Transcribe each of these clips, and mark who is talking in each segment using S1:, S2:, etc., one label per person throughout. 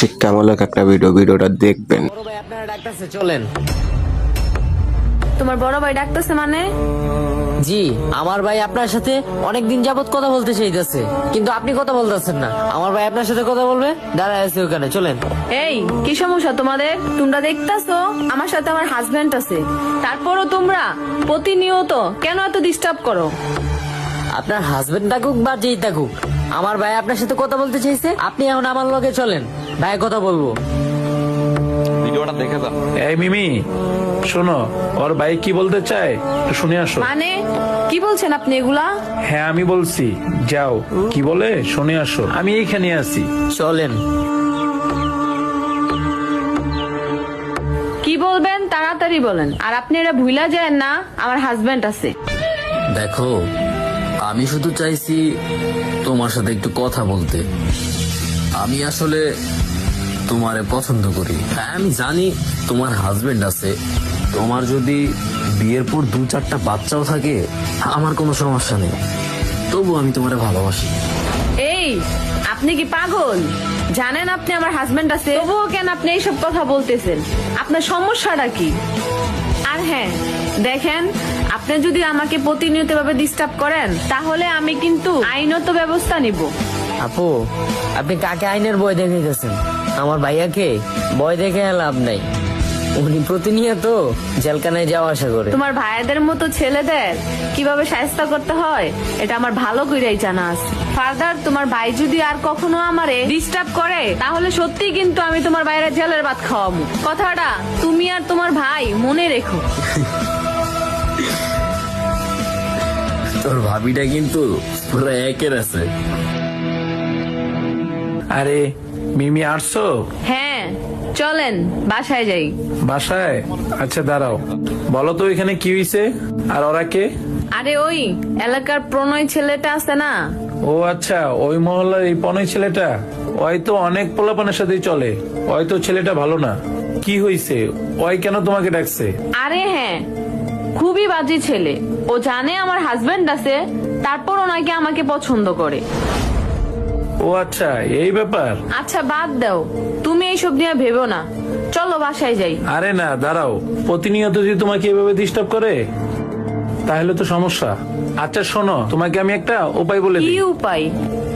S1: শিক্ষামূলক একটা ভিডিওটা দেখবেন।
S2: বড় ভাই আপনারা ডাকতেছে, চলেন।
S3: তোমার বড় ভাই ডাকতেছে মানে?
S2: জি, আমার ভাই আপনার সাথে অনেকদিন যাবত কথা বলতে চাইতেছে, কিন্তু আপনি কথা বলতেছেন না। আমার ভাই আপনার সাথে কথা বলবে, দাঁড়ায় আছে ওখানে, চলেন।
S3: এই কি সমস্যা তোমাদের? তোমরা দেখতাছো আমার সাথে আমার হাজবেন্ড আছে, তারপরও তোমরা প্রতিনিয়ত কেন এত ডিস্টার্ব করো?
S2: আপনার হাজবেন্ড থাকুক বা যেই থাকুক, আমার ভাই আপনার সাথে কথা বলতে চাইছে, আপনি এখন আমার লগে চলেন, ভাই কথা বলবো।
S4: ভিডিওটা দেখে যান।
S5: এই মিমি, শোনো, ওর ভাই কি বলতে চায় একটু শুনে আসো।
S3: মানে কি বলছেন আপনি এগুলা?
S5: হ্যাঁ আমি বলছি, যাও কি বলে শুনে আসো, আমি এইখানে আছি।
S2: চলেন।
S3: কি বলবেন তাড়াতাড়ি বলেন, আর আপনি এটা ভুলা যায় না আমার হাজবেন্ড আছে।
S6: দেখো, আমি শুধু চাইছি তোমার সাথে একটু কথা বলতে। আমি আসলে তোমারে পছন্দ করি। হ্যাঁ আমি জানি তোমার হাজবেন্ড আছে, তোমার যদি বিয়ের পর 2-4টা বাচ্চাও থাকে আমার কোনো সমস্যা নেই, তবু আমি তোমারে ভালোবাসি।
S3: এই আপনি কি পাগল? জানেন আপনি আমার হাজবেন্ড আছে, তবুও কেন আপনি এইসব কথা বলতেছেন? আপনার সমস্যাটা কি? আর হ্যাঁ দেখেন, আপনি যদি আমাকে প্রতিনিয়ত ভাবে ডিস্টার্ব করেন তাহলে আমি কিন্তু আইনত ব্যবস্থা নিব।
S2: আপু, আপনি কাকে আইনের ভয় দেখাইতেছেন? আমার ভাইয়াকে ভয় দেখে লাভ নাই, উনি প্রতিনিয়ত জেলখানায় যাওয়া আসা করে।
S3: তোমার ভাইয়াদের মতো ছেলেদের কিভাবে শায়েস্তা করতে হয় এটা আমার ভালো করেই জানা আছে। ফার্দার তোমার ভাই যদি আর কখনো আমারে ডিস্টার্ব করে তাহলে সত্যি কিন্তু আমি তোমার বাইরে জেলের ভাত খাওয়াবো। কথাটা তুমি আর তোমার ভাই মনে রেখো।
S6: তোর ভাবিটা কিন্তু পুরো একের আছে।
S5: আরে মিমি, আসছো?
S3: হ্যাঁ চলেন বাসায় যাই।
S5: বাসায়? আচ্ছা দাঁড়াও, বলো তো এখানে কি হয়েছে, আর ওরা কে?
S3: আরে ওই এলাকার প্রণয় ছেলেটা আছে না?
S5: ও আচ্ছা, ওই মহল্লার এই পনই ছেলেটা, ওই তো অনেক পোলাপানের সাথেই চলে, ওই তো ছেলেটা ভালো না। কি হয়েছে, ওই কেন তোমাকে ডাকছে?
S3: আরে হ্যাঁ, খুবই বাজে ছেলে। ও জানে আমার হাজবেন্ড আছে, তারপর ওনাকে আমাকে পছন্দ করে।
S5: ও আচ্ছা, এই ব্যাপার।
S3: আচ্ছা বাদ দাও, তুমি এইসব নিয়ে ভেবো না, চলো বাসায় যাই।
S5: আরে না দাঁড়াও, প্রতিনিয়ত যদি তোমাকে এভাবে ডিস্টার্ব করে তাহলে তো সমস্যা। আচ্ছা শোনো, তোমাকে আমি একটা উপায় বলে
S3: কি
S5: দিই।
S3: উপায়?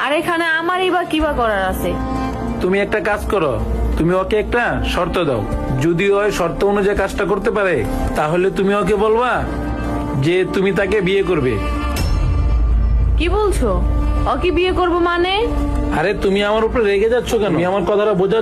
S3: আর এখানে আমারই বা কিবা করার আছে?
S5: তুমি একটা কাজ করো, তুমি ওকে একটা শর্ত দাও, যদি ওই শর্ত অনুযায়ী কাজটা করতে পারে তাহলে তুমি ওকে বলবা যে তুমি তাকে বিয়ে করবে।
S3: কি বলছো? ও কি বিয়ে করবো মানে?
S5: আরে তুমি আমার উপরে রেগে যাচ্ছ কেন? তুমি আমার কথাটা বোঝা